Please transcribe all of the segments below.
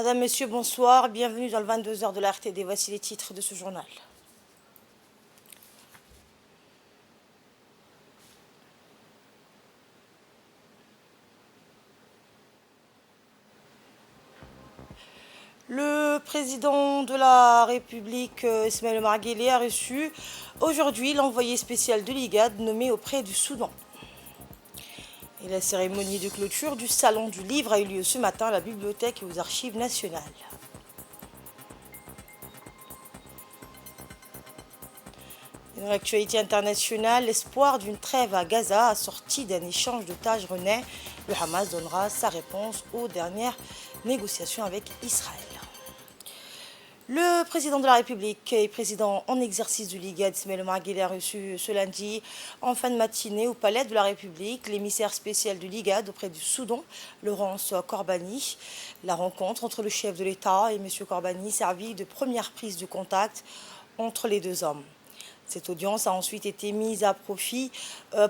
Madame, Monsieur, bonsoir. Bienvenue dans le 22 heures de la RTD. Voici les titres de ce journal. Le président de la République, Ismaël Omar Guelleh, a reçu aujourd'hui l'envoyé spécial de l'IGAD nommé auprès du Soudan. Et la cérémonie de clôture du Salon du Livre a eu lieu ce matin à la Bibliothèque et aux Archives nationales. Dans l'actualité internationale, l'espoir d'une trêve à Gaza assorti d'un échange d'otages renaît. Le Hamas donnera sa réponse aux dernières négociations avec Israël. Le président de la République et président en exercice du l'IGAD, Ismaël Omar Guelleh, a reçu ce lundi en fin de matinée au Palais de la République l'émissaire spécial du l'IGAD auprès du Soudan, Laurence Korbani. La rencontre entre le chef de l'État et M. Korbani servit de première prise de contact entre les deux hommes. Cette audience a ensuite été mise à profit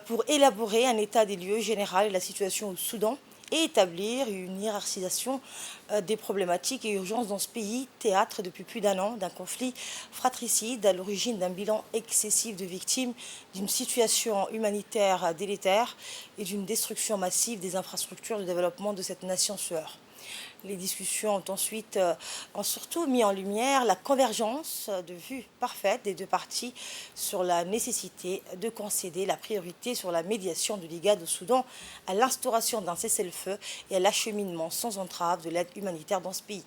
pour élaborer un état des lieux général de la situation au Soudan et établir une hiérarchisation des problématiques et urgences dans ce pays, théâtre depuis plus d'un an d'un conflit fratricide à l'origine d'un bilan excessif de victimes, d'une situation humanitaire délétère et d'une destruction massive des infrastructures de développement de cette nation sœur. Les discussions ont surtout mis en lumière la convergence de vues parfaite des deux parties sur la nécessité de concéder la priorité sur la médiation de l'IGAD au Soudan, à l'instauration d'un cessez-le-feu et à l'acheminement sans entrave de l'aide humanitaire dans ce pays.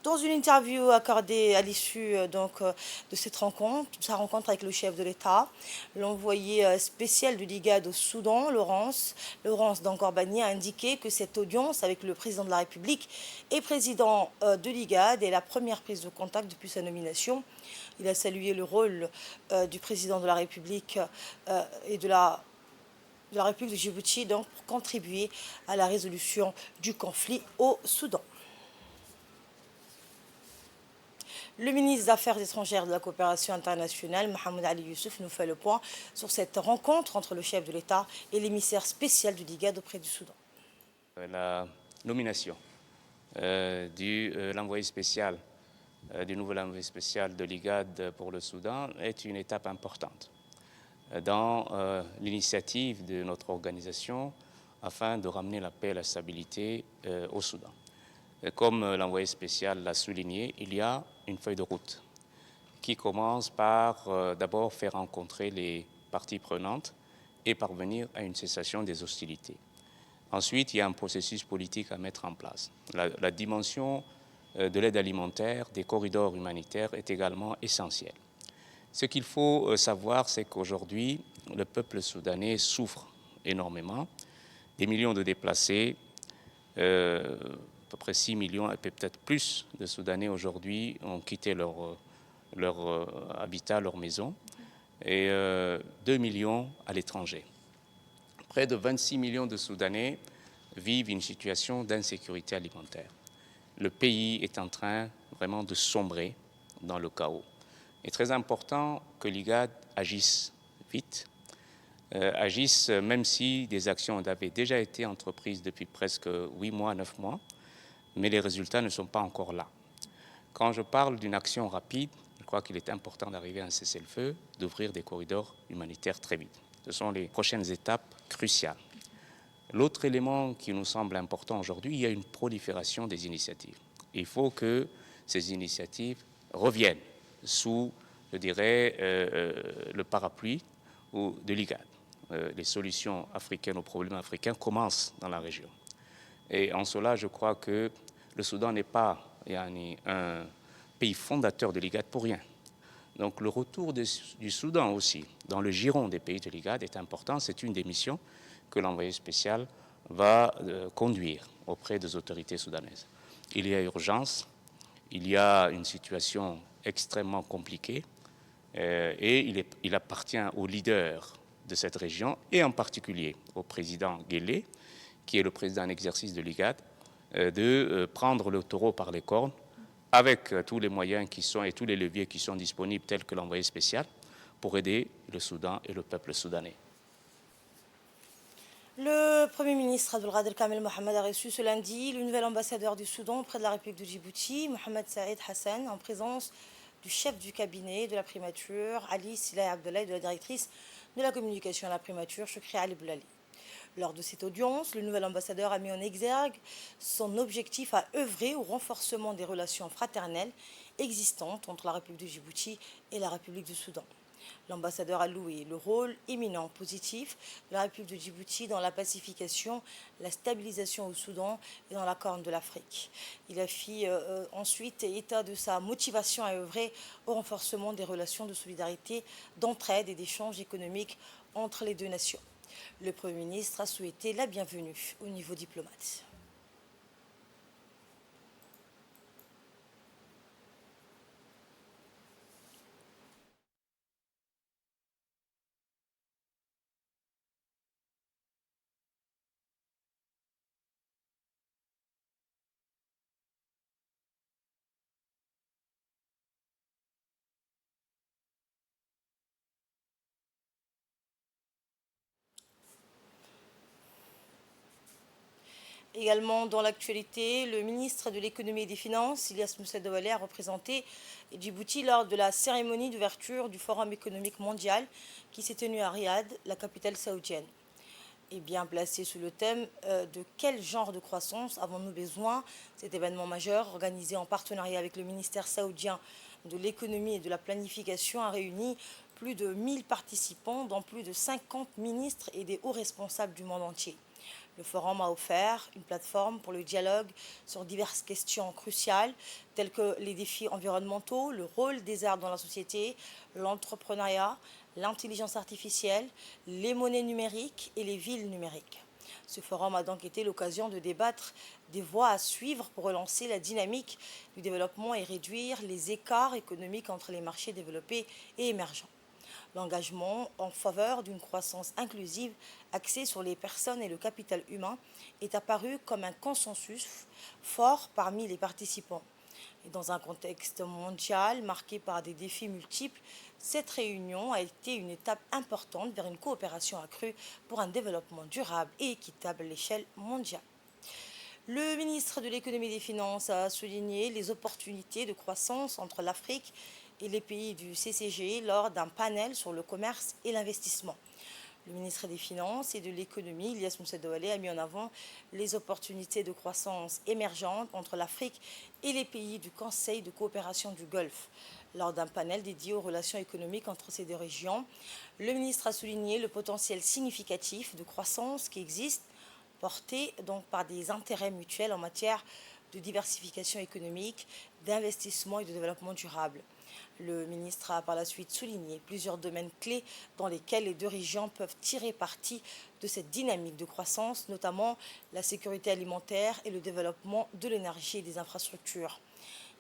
Dans une interview accordée à l'issue de sa rencontre avec le chef de l'État, l'envoyé spécial de l'IGAD au Soudan, Laurence Korbani, a indiqué que cette audience avec le président de la République et président de l'IGAD est la première prise de contact depuis sa nomination. Il a salué le rôle du président de la République et de la République de Djibouti pour contribuer à la résolution du conflit au Soudan. Le ministre des Affaires étrangères et de la coopération internationale, Mohamed Ali Youssouf, nous fait le point sur cette rencontre entre le chef de l'État et l'émissaire spécial du l'IGAD auprès du Soudan. La nomination du nouvel envoyé spécial de l'IGAD pour le Soudan est une étape importante dans l'initiative de notre organisation afin de ramener la paix et la stabilité au Soudan. Comme l'envoyé spécial l'a souligné, il y a une feuille de route qui commence par d'abord faire rencontrer les parties prenantes et parvenir à une cessation des hostilités. Ensuite, il y a un processus politique à mettre en place. La dimension de l'aide alimentaire, des corridors humanitaires est également essentielle. Ce qu'il faut savoir, c'est qu'aujourd'hui, le peuple soudanais souffre énormément. Des millions de déplacés, à peu près 6 millions et peut-être plus de Soudanais aujourd'hui ont quitté leur habitat, leur maison, et 2 millions à l'étranger. Près de 26 millions de Soudanais vivent une situation d'insécurité alimentaire. Le pays est en train vraiment de sombrer dans le chaos. Il est très important que l'IGAD agisse vite, agisse même si des actions avaient déjà été entreprises depuis presque 8 mois, 9 mois, mais les résultats ne sont pas encore là. Quand je parle d'une action rapide, je crois qu'il est important d'arriver à un cessez-le-feu, d'ouvrir des corridors humanitaires très vite. Ce sont les prochaines étapes cruciales. L'autre élément qui nous semble important aujourd'hui, il y a une prolifération des initiatives. Il faut que ces initiatives reviennent sous, je dirais, le parapluie de l'IGAD. Les solutions africaines aux problèmes africains commencent dans la région. Et en cela, je crois que le Soudan n'est pas un pays fondateur de l'IGAD pour rien. Donc le retour du Soudan aussi dans le giron des pays de l'IGAD est important. C'est une des missions que l'envoyé spécial va conduire auprès des autorités soudanaises. Il y a urgence, il y a une situation extrêmement compliquée et il appartient aux leaders de cette région et en particulier au président Guelleh, qui est le président en exercice de l'IGAD, de prendre le taureau par les cornes avec tous les moyens et tous les leviers qui sont disponibles, tels que l'envoyé spécial, pour aider le Soudan et le peuple soudanais. Le Premier ministre Abdelkader Kamel Mohamed a reçu ce lundi le nouvel ambassadeur du Soudan auprès de la République de Djibouti, Mohamed Saïd Hassan, en présence du chef du cabinet de la primature, Ali Silay Abdallah, et de la directrice de la communication à la primature, Choukri Ali Boulali. Lors de cette audience, le nouvel ambassadeur a mis en exergue son objectif à œuvrer au renforcement des relations fraternelles existantes entre la République de Djibouti et la République du Soudan. L'ambassadeur a loué le rôle éminent positif de la République de Djibouti dans la pacification, la stabilisation au Soudan et dans la Corne de l'Afrique. Il a fait ensuite état de sa motivation à œuvrer au renforcement des relations de solidarité, d'entraide et d'échanges économiques entre les deux nations. Le Premier ministre a souhaité la bienvenue au niveau diplomate. Également dans l'actualité, le ministre de l'économie et des finances, Ilyas Moussa Douale, a représenté Djibouti lors de la cérémonie d'ouverture du Forum économique mondial qui s'est tenu à Riyad, la capitale saoudienne. Et bien placé sous le thème de quel genre de croissance avons-nous besoin. Cet événement majeur, organisé en partenariat avec le ministère saoudien de l'économie et de la planification, a réuni plus de 1000 participants, dont plus de 50 ministres et des hauts responsables du monde entier. Le forum a offert une plateforme pour le dialogue sur diverses questions cruciales telles que les défis environnementaux, le rôle des arts dans la société, l'entrepreneuriat, l'intelligence artificielle, les monnaies numériques et les villes numériques. Ce forum a donc été l'occasion de débattre des voies à suivre pour relancer la dynamique du développement et réduire les écarts économiques entre les marchés développés et émergents. L'engagement en faveur d'une croissance inclusive axée sur les personnes et le capital humain est apparu comme un consensus fort parmi les participants. Et dans un contexte mondial marqué par des défis multiples, cette réunion a été une étape importante vers une coopération accrue pour un développement durable et équitable à l'échelle mondiale. Le ministre de l'économie et des finances a souligné les opportunités de croissance entre l'Afrique et les pays du CCG lors d'un panel sur le commerce et l'investissement. Le ministre des Finances et de l'économie, Ilyas Moussa Douale, a mis en avant les opportunités de croissance émergentes entre l'Afrique et les pays du Conseil de coopération du Golfe. Lors d'un panel dédié aux relations économiques entre ces deux régions, le ministre a souligné le potentiel significatif de croissance qui existe, porté donc par des intérêts mutuels en matière de diversification économique, d'investissement et de développement durable. Le ministre a par la suite souligné plusieurs domaines clés dans lesquels les deux régions peuvent tirer parti de cette dynamique de croissance, notamment la sécurité alimentaire et le développement de l'énergie et des infrastructures.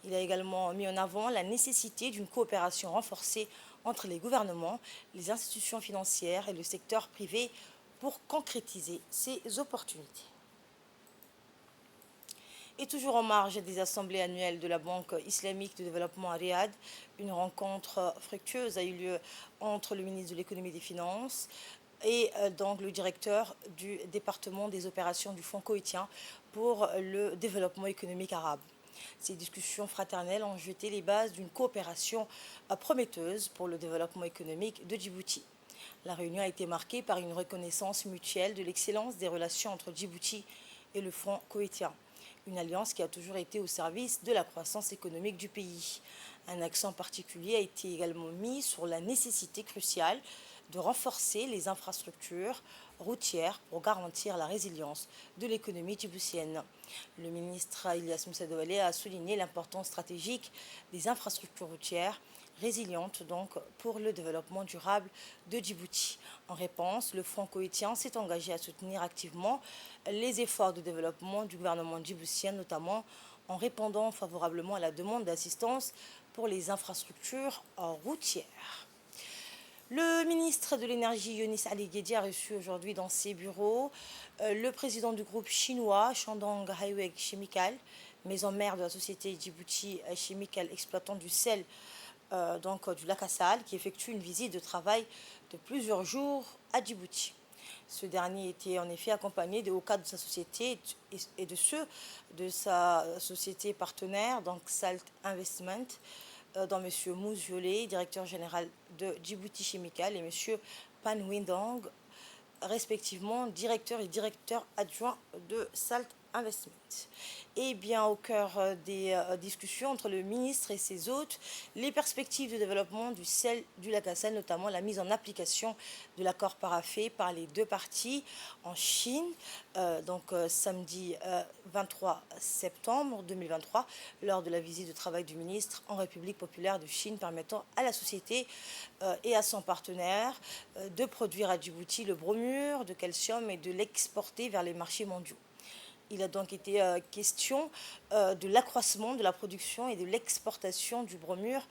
Il a également mis en avant la nécessité d'une coopération renforcée entre les gouvernements, les institutions financières et le secteur privé pour concrétiser ces opportunités. Et toujours en marge des assemblées annuelles de la Banque islamique de développement à Riyad, une rencontre fructueuse a eu lieu entre le ministre de l'économie et des finances et donc le directeur du département des opérations du Fonds koweïtien pour le développement économique arabe. Ces discussions fraternelles ont jeté les bases d'une coopération prometteuse pour le développement économique de Djibouti. La réunion a été marquée par une reconnaissance mutuelle de l'excellence des relations entre Djibouti et le Fonds koweïtien, une alliance qui a toujours été au service de la croissance économique du pays. Un accent particulier a été également mis sur la nécessité cruciale de renforcer les infrastructures routières pour garantir la résilience de l'économie djiboutienne. Le ministre Ilyas Moussa Douale a souligné l'importance stratégique des infrastructures routières résilientes donc pour le développement durable de Djibouti. En réponse, le Fonds koweïtien s'est engagé à soutenir activement les efforts de développement du gouvernement djiboutien, notamment en répondant favorablement à la demande d'assistance pour les infrastructures routières. Le ministre de l'Énergie, Yonis Ali Guedi, a reçu aujourd'hui dans ses bureaux le président du groupe chinois Shandong Highway Chemical, maison mère de la société Djibouti Chemical exploitant du sel donc du lac Assal, qui effectue une visite de travail de plusieurs jours à Djibouti. Ce dernier était en effet accompagné des hauts cadres de sa société et de ceux de sa société partenaire, donc Salt Investment, dont M. Mousse Violet, directeur général de Djibouti Chemical, et M. Pan Windong, respectivement directeur et directeur adjoint de Salt Investment. Et bien au cœur des discussions entre le ministre et ses hôtes, les perspectives de développement du sel du lac à sel, notamment la mise en application de l'accord paraphé par les deux parties en Chine, samedi 23 septembre 2023, lors de la visite de travail du ministre en République populaire de Chine, permettant à la société et à son partenaire de produire à Djibouti le bromure de calcium et de l'exporter vers les marchés mondiaux. Il a donc été question de l'accroissement de la production et de l'exportation du bromure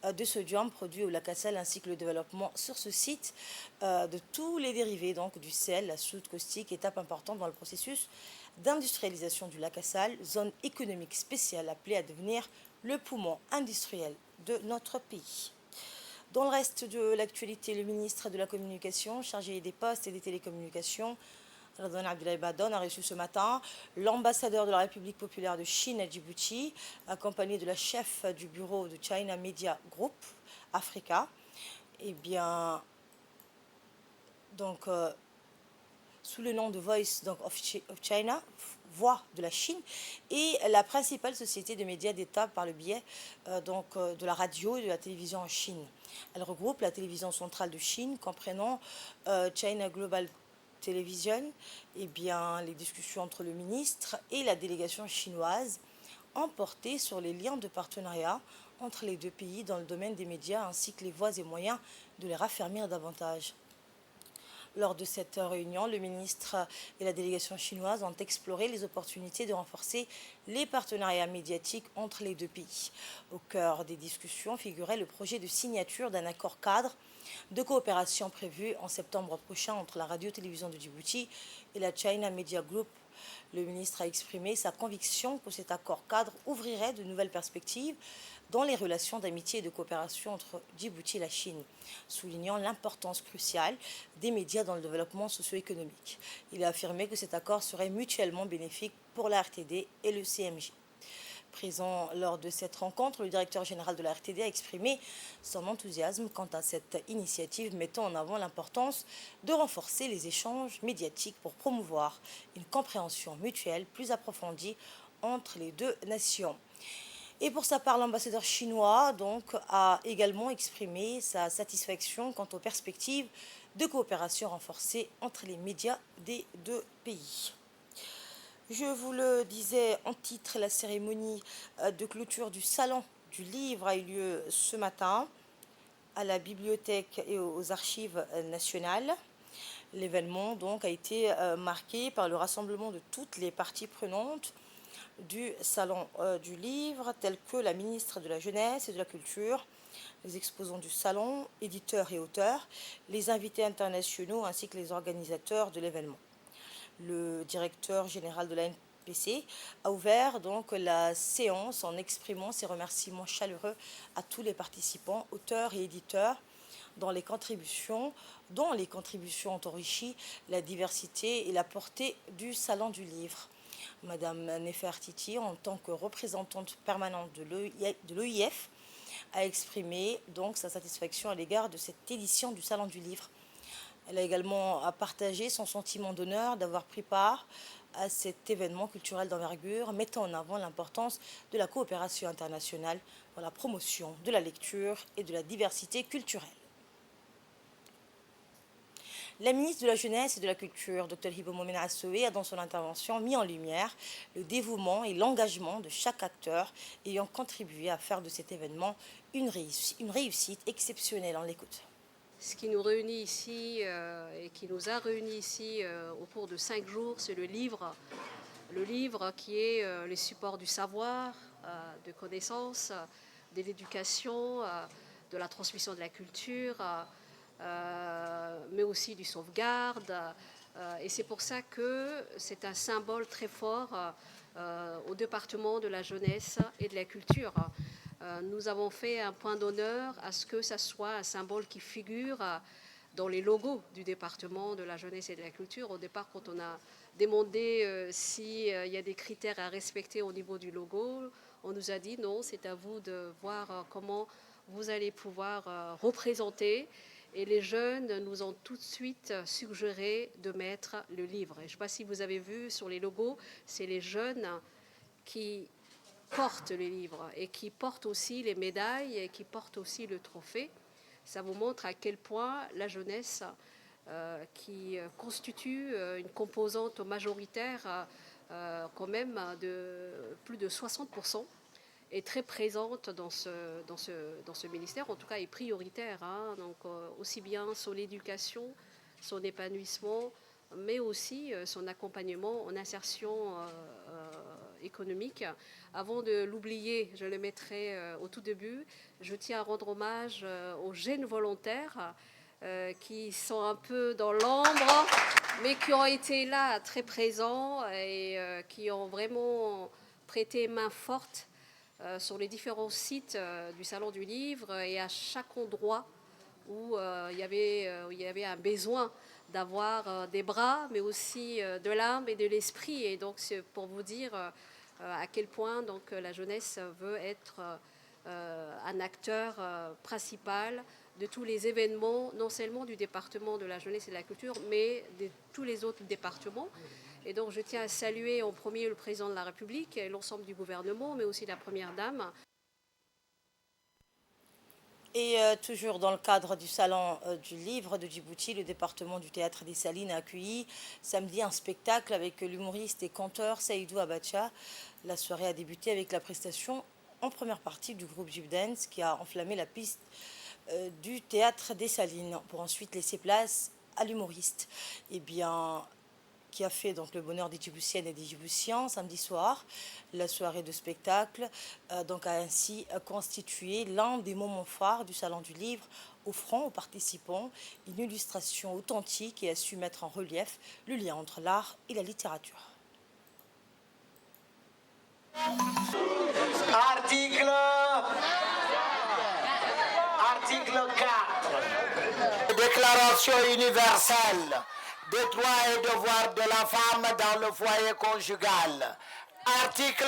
de sodium produit au lac à sel, ainsi que le développement sur ce site de tous les dérivés donc, du sel, la soude caustique, étape importante dans le processus d'industrialisation du lac à sel, zone économique spéciale appelée à devenir le poumon industriel de notre pays. Dans le reste de l'actualité, le ministre de la Communication, chargé des postes et des télécommunications, Radwan Abdoulaye Badon, a reçu ce matin l'ambassadeur de la République populaire de Chine à Djibouti, accompagné de la chef du bureau de China Media Group Africa. Eh bien, donc, sous le nom de Voice of China, Voix de la Chine, et la principale société de médias d'État par le biais de la radio et de la télévision en Chine. Elle regroupe la télévision centrale de Chine, comprenant China Global Television. Eh bien, les discussions entre le ministre et la délégation chinoise ont porté sur les liens de partenariat entre les deux pays dans le domaine des médias, ainsi que les voies et moyens de les raffermir davantage. Lors de cette réunion, le ministre et la délégation chinoise ont exploré les opportunités de renforcer les partenariats médiatiques entre les deux pays. Au cœur des discussions figurait le projet de signature d'un accord cadre de coopération prévu en septembre prochain entre la radio-télévision de Djibouti et la China Media Group. Le ministre a exprimé sa conviction que cet accord cadre ouvrirait de nouvelles perspectives dans les relations d'amitié et de coopération entre Djibouti et la Chine, soulignant l'importance cruciale des médias dans le développement socio-économique. Il a affirmé que cet accord serait mutuellement bénéfique pour la RTD et le CMJ. Présent lors de cette rencontre, le directeur général de la RTD a exprimé son enthousiasme quant à cette initiative, mettant en avant l'importance de renforcer les échanges médiatiques pour promouvoir une compréhension mutuelle plus approfondie entre les deux nations. Et pour sa part, l'ambassadeur chinois a également exprimé sa satisfaction quant aux perspectives de coopération renforcée entre les médias des deux pays. Je vous le disais en titre, la cérémonie de clôture du Salon du Livre a eu lieu ce matin à la Bibliothèque et aux Archives nationales. L'événement a été marqué par le rassemblement de toutes les parties prenantes du Salon du Livre, tels que la ministre de la Jeunesse et de la Culture, les exposants du Salon, éditeurs et auteurs, les invités internationaux ainsi que les organisateurs de l'événement. Le directeur général de la NPC a ouvert la séance en exprimant ses remerciements chaleureux à tous les participants, auteurs et éditeurs, dont les contributions ont enrichi la diversité et la portée du Salon du Livre. Madame Nefertiti, en tant que représentante permanente de l'OIF, a exprimé sa satisfaction à l'égard de cette édition du Salon du Livre. Elle a également partagé son sentiment d'honneur d'avoir pris part à cet événement culturel d'envergure, mettant en avant l'importance de la coopération internationale dans la promotion de la lecture et de la diversité culturelle. La ministre de la Jeunesse et de la Culture, Dr Hibo Momen Assoé, a dans son intervention mis en lumière le dévouement et l'engagement de chaque acteur ayant contribué à faire de cet événement une réussite exceptionnelle. On l'écoute. Ce qui nous réunit ici et qui nous a réunis ici au cours de 5 jours, c'est le livre qui est les supports du savoir, de connaissances, de l'éducation, de la transmission de la culture, mais aussi du sauvegarde. Et c'est pour ça que c'est un symbole très fort au département de la jeunesse et de la culture. Nous avons fait un point d'honneur à ce que ça soit un symbole qui figure dans les logos du département de la jeunesse et de la culture. Au départ, quand on a demandé s'il y a des critères à respecter au niveau du logo, on nous a dit non, c'est à vous de voir comment vous allez pouvoir représenter. Et les jeunes nous ont tout de suite suggéré de mettre le livre. Et je ne sais pas si vous avez vu sur les logos, c'est les jeunes qui portent les livres et qui portent aussi les médailles et qui portent aussi le trophée. Ça vous montre à quel point la jeunesse, qui constitue une composante majoritaire quand même de plus de 60%, est très présente dans ce ministère, en tout cas est prioritaire, hein, donc aussi bien son éducation, son épanouissement, mais aussi son accompagnement en insertion économique. Avant de l'oublier, je le mettrai au tout début, je tiens à rendre hommage aux jeunes volontaires qui sont un peu dans l'ombre, mais qui ont été là très présents et qui ont vraiment prêté main forte sur les différents sites du Salon du Livre et à chaque endroit où il y avait un besoin d'avoir des bras, mais aussi de l'âme et de l'esprit. Et donc, c'est pour vous dire à quel point donc, la jeunesse veut être un acteur principal de tous les événements, non seulement du département de la jeunesse et de la culture, mais de tous les autres départements. Et donc, je tiens à saluer en premier le président de la République et l'ensemble du gouvernement, mais aussi la première dame. Et toujours dans le cadre du salon du livre de Djibouti, le département du théâtre des Salines a accueilli samedi un spectacle avec l'humoriste et conteur Seydou Abacha. La soirée a débuté avec la prestation en première partie du groupe Jib Dance qui a enflammé la piste du théâtre des Salines pour ensuite laisser place à l'humoriste. Eh bien, qui a fait donc le bonheur des Djiboutiennes et des Djiboutiens samedi soir. La soirée de spectacle donc a ainsi constitué l'un des moments phares du Salon du Livre, offrant aux participants une illustration authentique et a su mettre en relief le lien entre l'art et la littérature. Article 4. Déclaration universelle des droits et devoirs de la femme dans le foyer conjugal. Article.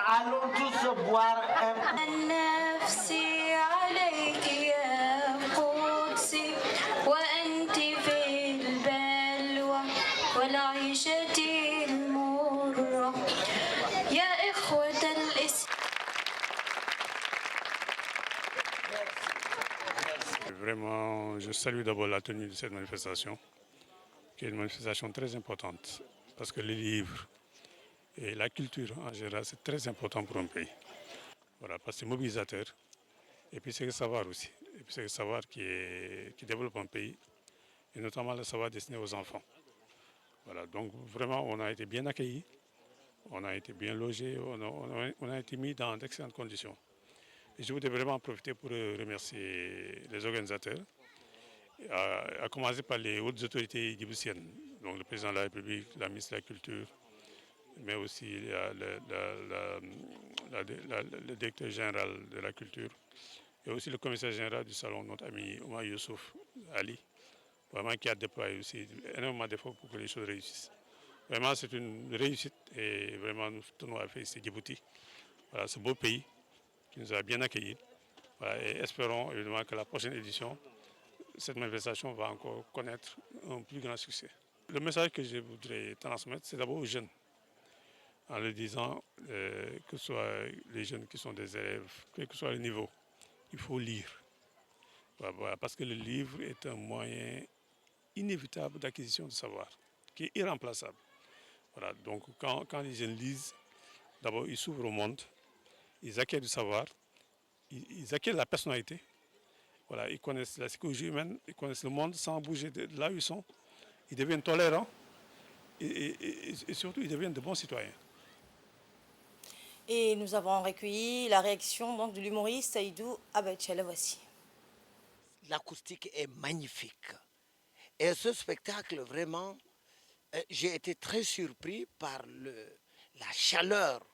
Allons tous boire un. Vraiment, je salue d'abord la tenue de cette manifestation, qui est une manifestation très importante, parce que les livres et la culture en général, c'est très important pour un pays. Voilà, parce que c'est mobilisateur, et puis c'est le savoir aussi, et puis c'est le savoir qui développe un pays, et notamment le savoir destiné aux enfants. Voilà, donc vraiment, on a été bien accueillis, on a été bien logés, on a été mis dans d'excellentes conditions. Et je voudrais vraiment en profiter pour remercier les organisateurs, à commencer par les hautes autorités djiboutiennes, donc le président de la République, la ministre de la Culture, mais aussi le directeur général de la Culture, et aussi le commissaire général du salon, notre ami Omar Youssouf Ali, vraiment qui a déployé aussi énormément d'efforts pour que les choses réussissent. Vraiment, c'est une réussite et vraiment, nous tenons à féliciter Djibouti. Voilà, ce beau pays qui nous a bien accueillis. Voilà, et espérons évidemment que la prochaine édition, cette manifestation va encore connaître un plus grand succès. Le message que je voudrais transmettre, c'est d'abord aux jeunes, en leur disant que ce soit les jeunes qui sont des élèves, quel que soit le niveau, il faut lire. Voilà, parce que le livre est un moyen inévitable d'acquisition de savoir, qui est irremplaçable. Voilà, donc quand les jeunes lisent, d'abord ils s'ouvrent au monde, ils acquièrent du savoir, ils acquièrent la personnalité, voilà, ils connaissent la psychologie humaine, ils connaissent le monde sans bouger de là où ils sont, ils deviennent tolérants et surtout ils deviennent de bons citoyens. Et nous avons recueilli la réaction donc, de l'humoriste Seydou Abacha. La voici. L'acoustique est magnifique. Et ce spectacle, vraiment, j'ai été très surpris par la chaleur,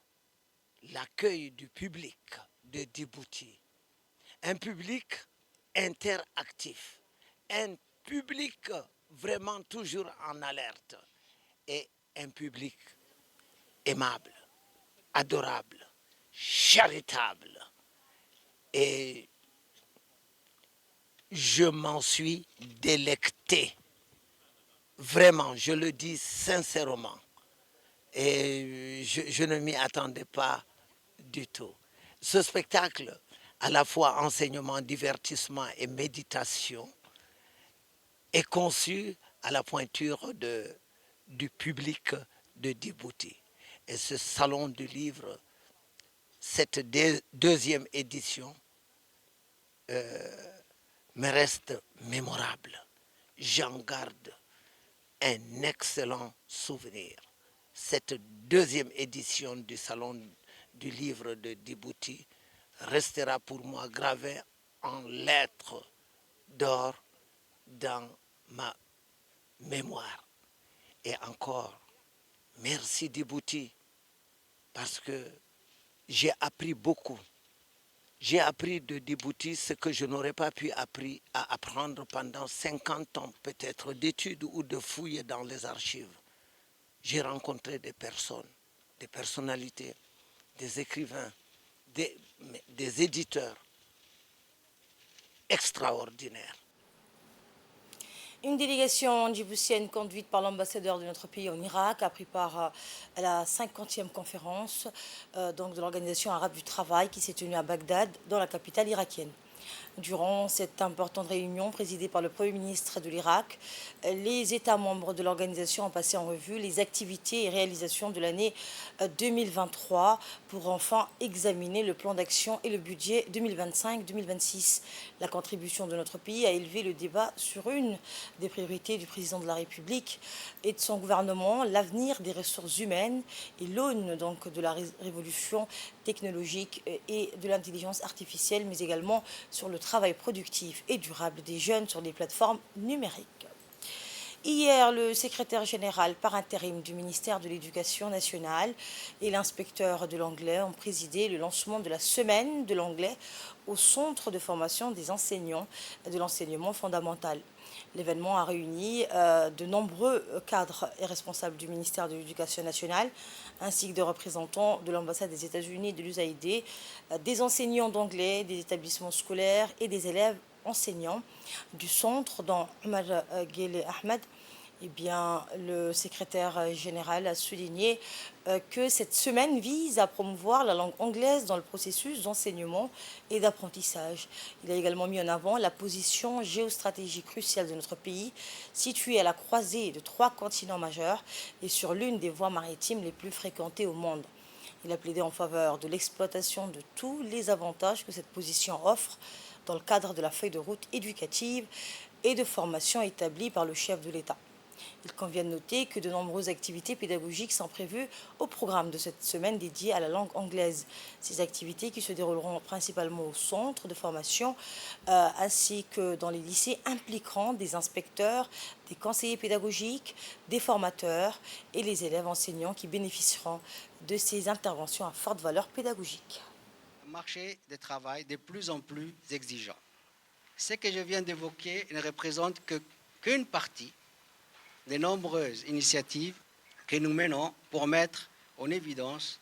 l'accueil du public de Djibouti. Un public interactif. un public vraiment toujours en alerte et un public aimable, adorable, charitable. Et je m'en suis délecté. Vraiment, je le dis sincèrement. Et je ne m'y attendais pas du tout. Ce spectacle, à la fois enseignement, divertissement et méditation, est conçu à la pointure du public de Djibouti. Et ce salon du livre, cette deuxième édition, me reste mémorable. J'en garde un excellent souvenir. Cette deuxième édition du Salon du livre de Djibouti restera pour moi gravée en lettres d'or dans ma mémoire. Et encore, merci Djibouti, parce que j'ai appris beaucoup. J'ai appris de Djibouti ce que je n'aurais pas pu apprendre pendant 50 ans peut-être d'études ou de fouilles dans les archives. J'ai rencontré des personnes, des personnalités, des écrivains, des éditeurs extraordinaires. Une délégation djiboutienne conduite par l'ambassadeur de notre pays en Irak a pris part à la 50e conférence de l'Organisation arabe du travail qui s'est tenue à Bagdad, dans la capitale irakienne. Durant cette importante réunion présidée par le Premier ministre de l'Irak, les États membres de l'organisation ont passé en revue les activités et réalisations de l'année 2023 pour enfin examiner le plan d'action et le budget 2025-2026. La contribution de notre pays a élevé le débat sur une des priorités du président de la République et de son gouvernement, l'avenir des ressources humaines et l'aune donc de la révolution technologique et de l'intelligence artificielle, mais également sur le travail productif et durable des jeunes sur les plateformes numériques. Hier, le secrétaire général par intérim du ministère de l'Éducation nationale et l'inspecteur de l'anglais ont présidé le lancement de la semaine de l'anglais au centre de formation des enseignants de l'enseignement fondamental. L'événement a réuni de nombreux cadres et responsables du ministère de l'Éducation nationale, ainsi que des représentants de l'ambassade des États-Unis et de l'USAID, des enseignants d'anglais, des établissements scolaires et des élèves enseignants du centre, dont Omar Guelleh Ahmed. Eh bien, le secrétaire général a souligné que cette semaine vise à promouvoir la langue anglaise dans le processus d'enseignement et d'apprentissage. Il a également mis en avant la position géostratégique cruciale de notre pays, située à la croisée de 3 continents majeurs et sur l'une des voies maritimes les plus fréquentées au monde. Il a plaidé en faveur de l'exploitation de tous les avantages que cette position offre dans le cadre de la feuille de route éducative et de formation établie par le chef de l'État. Il convient de noter que de nombreuses activités pédagogiques sont prévues au programme de cette semaine dédiée à la langue anglaise. Ces activités qui se dérouleront principalement au centre de formation ainsi que dans les lycées impliqueront des inspecteurs, des conseillers pédagogiques, des formateurs et les élèves enseignants qui bénéficieront de ces interventions à forte valeur pédagogique. Un marché de travail de plus en plus exigeant. Ce que je viens d'évoquer ne représente qu'une partie des nombreuses initiatives que nous menons pour mettre en évidence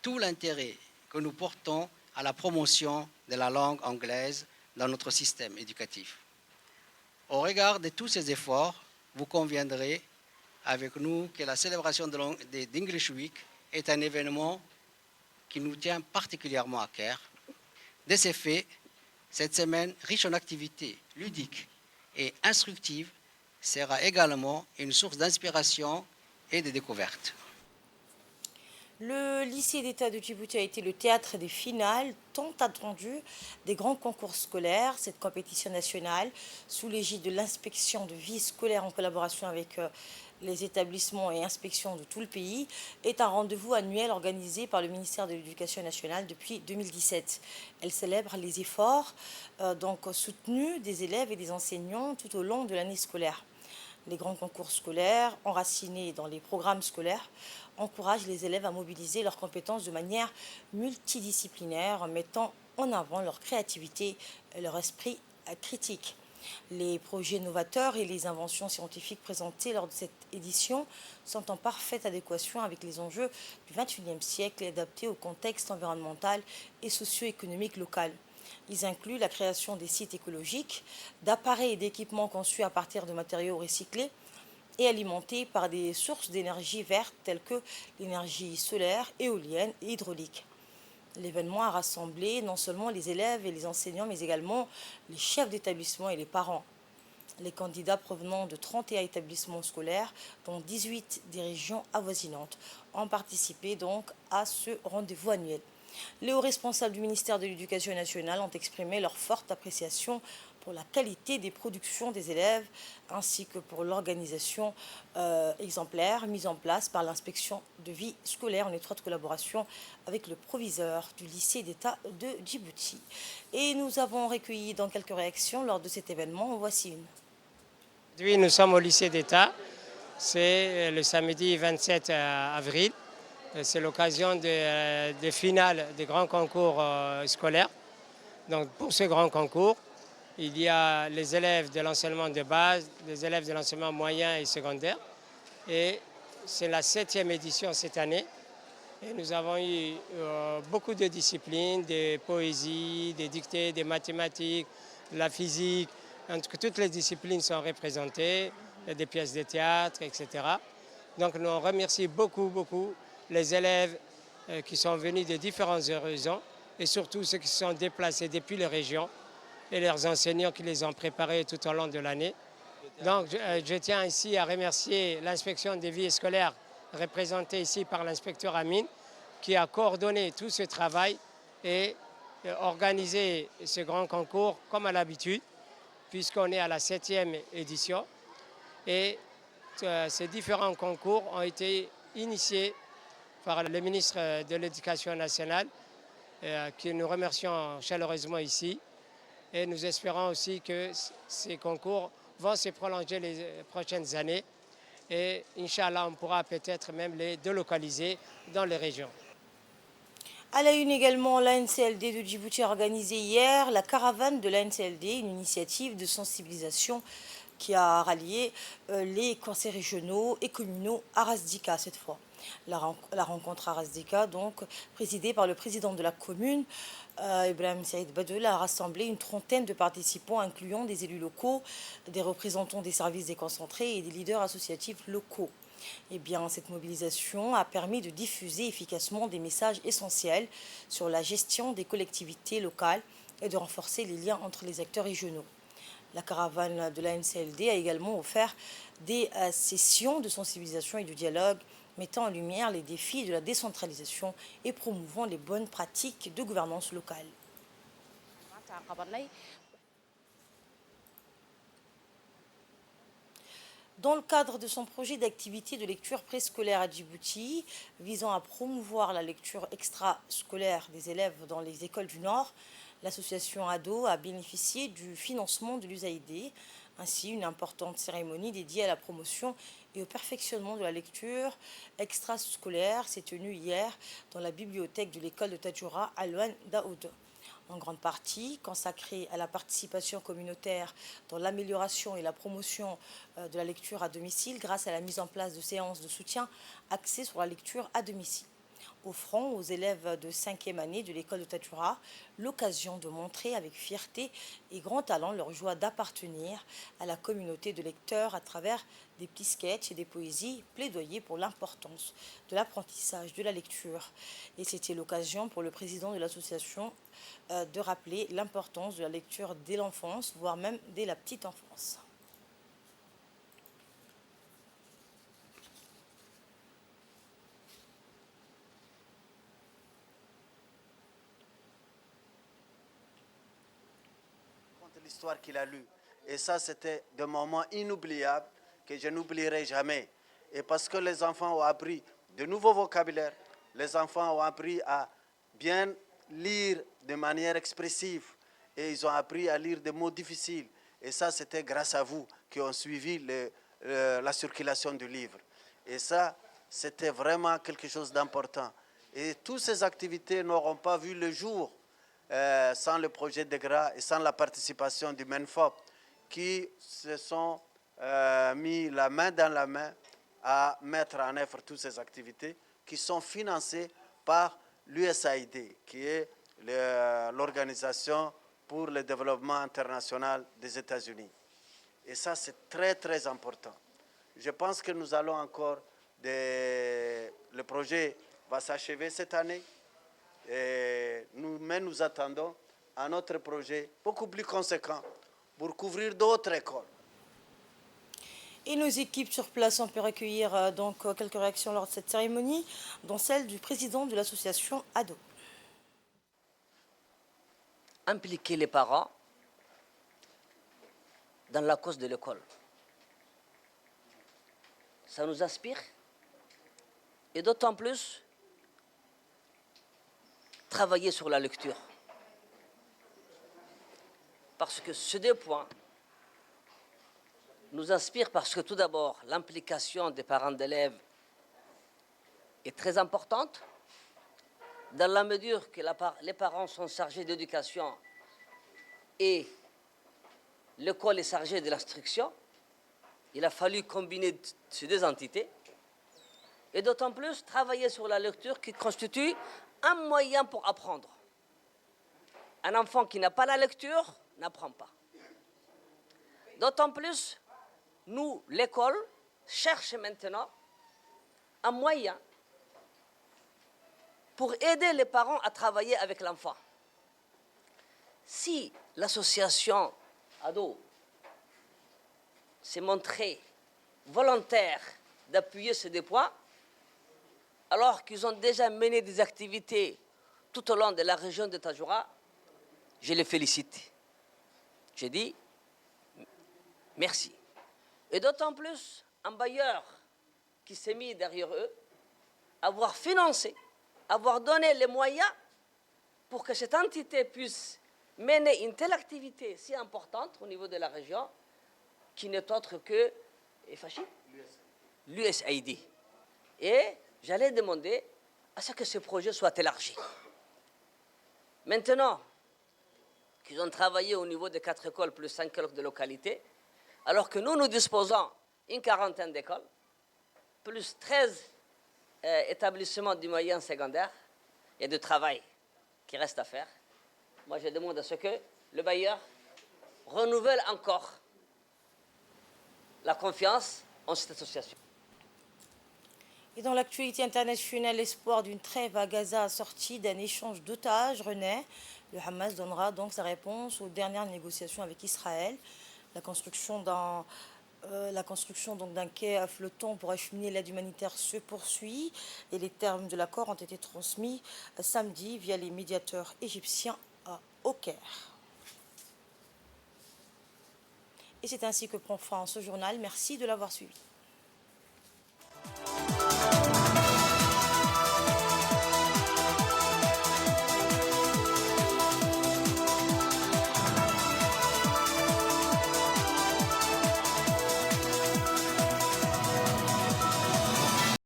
tout l'intérêt que nous portons à la promotion de la langue anglaise dans notre système éducatif. Au regard de tous ces efforts, vous conviendrez avec nous que la célébration de l'English Week est un événement qui nous tient particulièrement à cœur. De ce fait, cette semaine riche en activités ludiques et instructives sera également une source d'inspiration et de découverte. Le lycée d'État de Djibouti a été le théâtre des finales tant attendues des grands concours scolaires. Cette compétition nationale, sous l'égide de l'inspection de vie scolaire en collaboration avec les établissements et inspections de tout le pays, est un rendez-vous annuel organisé par le ministère de l'Éducation nationale depuis 2017. Elle célèbre les efforts soutenus des élèves et des enseignants tout au long de l'année scolaire. Les grands concours scolaires, enracinés dans les programmes scolaires, encouragent les élèves à mobiliser leurs compétences de manière multidisciplinaire en mettant en avant leur créativité et leur esprit critique. Les projets novateurs et les inventions scientifiques présentées lors de cette édition sont en parfaite adéquation avec les enjeux du XXIe siècle et adaptés au contexte environnemental et socio-économique local. Ils incluent la création des sites écologiques, d'appareils et d'équipements conçus à partir de matériaux recyclés et alimentés par des sources d'énergie verte telles que l'énergie solaire, éolienne et hydraulique. L'événement a rassemblé non seulement les élèves et les enseignants, mais également les chefs d'établissement et les parents. Les candidats provenant de 31 établissements scolaires, dont 18 des régions avoisinantes, ont participé donc à ce rendez-vous annuel. Les hauts responsables du ministère de l'Éducation nationale ont exprimé leur forte appréciation pour la qualité des productions des élèves ainsi que pour l'organisation exemplaire mise en place par l'inspection de vie scolaire en étroite collaboration avec le proviseur du lycée d'État de Djibouti. Et nous avons recueilli dans quelques réactions lors de cet événement. Voici une. Aujourd'hui, nous sommes au lycée d'État. C'est le samedi 27 avril. C'est l'occasion des finales des grands concours scolaires. Donc, pour ce grand concours, il y a les élèves de l'enseignement de base, les élèves de l'enseignement moyen et secondaire. Et c'est la 7e édition cette année. Et nous avons eu beaucoup de disciplines, des poésies, des dictées, des mathématiques, la physique. Toutes les disciplines sont représentées, des pièces de théâtre, etc. Donc nous remercions beaucoup les élèves qui sont venus de différentes horizons et surtout ceux qui se sont déplacés depuis les régions et leurs enseignants qui les ont préparés tout au long de l'année. Donc je tiens ici à remercier l'inspection des vies scolaires représentée ici par l'inspecteur Amine qui a coordonné tout ce travail et organisé ce grand concours comme à l'habitude puisqu'on est à la 7e édition. Et ces différents concours ont été initiés par le ministre de l'Éducation nationale, que nous remercions chaleureusement ici. Et nous espérons aussi que ces concours vont se prolonger les prochaines années. Et Inch'Allah, on pourra peut-être même les délocaliser dans les régions. À la une également, l'ANCLD de Djibouti a organisé hier la caravane de l'ANCLD, une initiative de sensibilisation qui a rallié les conseils régionaux et communaux à Rasdika cette fois. La rencontre à Rasdika, donc présidée par le président de la commune, Ibrahim Saïd Badoul, a rassemblé une trentaine de participants, incluant des élus locaux, des représentants des services déconcentrés et des leaders associatifs locaux. Eh bien, cette mobilisation a permis de diffuser efficacement des messages essentiels sur la gestion des collectivités locales et de renforcer les liens entre les acteurs régionaux. La caravane de la NCLD a également offert des sessions de sensibilisation et de dialogue mettant en lumière les défis de la décentralisation et promouvant les bonnes pratiques de gouvernance locale. Dans le cadre de son projet d'activité de lecture préscolaire à Djibouti, visant à promouvoir la lecture extrascolaire des élèves dans les écoles du Nord, l'association ADO a bénéficié du financement de l'USAID. Ainsi, une importante cérémonie dédiée à la promotion et au perfectionnement de la lecture extrascolaire s'est tenue hier dans la bibliothèque de l'école de Tadjoura à Loan Daoud. En grande partie consacrée à la participation communautaire dans l'amélioration et la promotion de la lecture à domicile grâce à la mise en place de séances de soutien axées sur la lecture à domicile, offrant aux élèves de 5e année de l'école de Tadjoura l'occasion de montrer avec fierté et grand talent leur joie d'appartenir à la communauté de lecteurs à travers des petits sketchs et des poésies plaidoyer pour l'importance de l'apprentissage de la lecture. Et c'était l'occasion pour le président de l'association de rappeler l'importance de la lecture dès l'enfance, voire même dès la petite enfance. L'histoire qu'il a lue. Et ça, c'était des moments inoubliables que je n'oublierai jamais. Et parce que les enfants ont appris de nouveaux vocabulaires, les enfants ont appris à bien lire de manière expressive et ils ont appris à lire des mots difficiles. Et ça, c'était grâce à vous qui ont suivi la circulation du livre. Et ça, c'était vraiment quelque chose d'important. Et toutes ces activités n'auront pas vu le jour sans le projet DEGRA et sans la participation du MENFOP qui se sont mis la main dans la main à mettre en œuvre toutes ces activités qui sont financées par l'USAID, qui est l'Organisation pour le développement international des États-Unis. Et ça, c'est très, très important. Je pense que nous allons encore... Le projet va s'achever cette année, mais nous attendons un autre projet beaucoup plus conséquent pour couvrir d'autres écoles. Et nos équipes sur place ont pu recueillir donc quelques réactions lors de cette cérémonie, dont celle du président de l'association ADO. Impliquer les parents dans la cause de l'école. Ça nous inspire. Et d'autant plus, travailler sur la lecture. Parce que ces deux points nous inspirent parce que tout d'abord, l'implication des parents d'élèves est très importante, dans la mesure que les parents sont chargés d'éducation et l'école est chargée de l'instruction. Il a fallu combiner ces deux entités. Et d'autant plus travailler sur la lecture qui constitue un moyen pour apprendre. Un enfant qui n'a pas la lecture n'apprend pas. D'autant plus, nous, l'école, cherche maintenant un moyen pour aider les parents à travailler avec l'enfant. Si l'association ADO s'est montrée volontaire d'appuyer ce déploiement, alors qu'ils ont déjà mené des activités tout au long de la région de Tadjoura, je les félicite. J'ai dit merci. Et d'autant plus, un bailleur qui s'est mis derrière eux, avoir financé, avoir donné les moyens pour que cette entité puisse mener une telle activité si importante au niveau de la région, qui n'est autre que l'USAID. Et j'allais demander à ce que ce projet soit élargi. Maintenant qu'ils ont travaillé au niveau de 4 écoles plus 5 écoles de localité, alors que nous disposons d'une quarantaine d'écoles, plus 13 établissements du moyen secondaire, il y a du travail qui reste à faire. Moi, je demande à ce que le bailleur renouvelle encore la confiance en cette association. Et dans l'actualité internationale, l'espoir d'une trêve à Gaza assortie d'un échange d'otages renaît. Le Hamas donnera donc sa réponse aux dernières négociations avec Israël. La construction d'un quai flottant pour acheminer l'aide humanitaire se poursuit et les termes de l'accord ont été transmis samedi via les médiateurs égyptiens au Caire. Et c'est ainsi que prend fin ce journal. Merci de l'avoir suivi.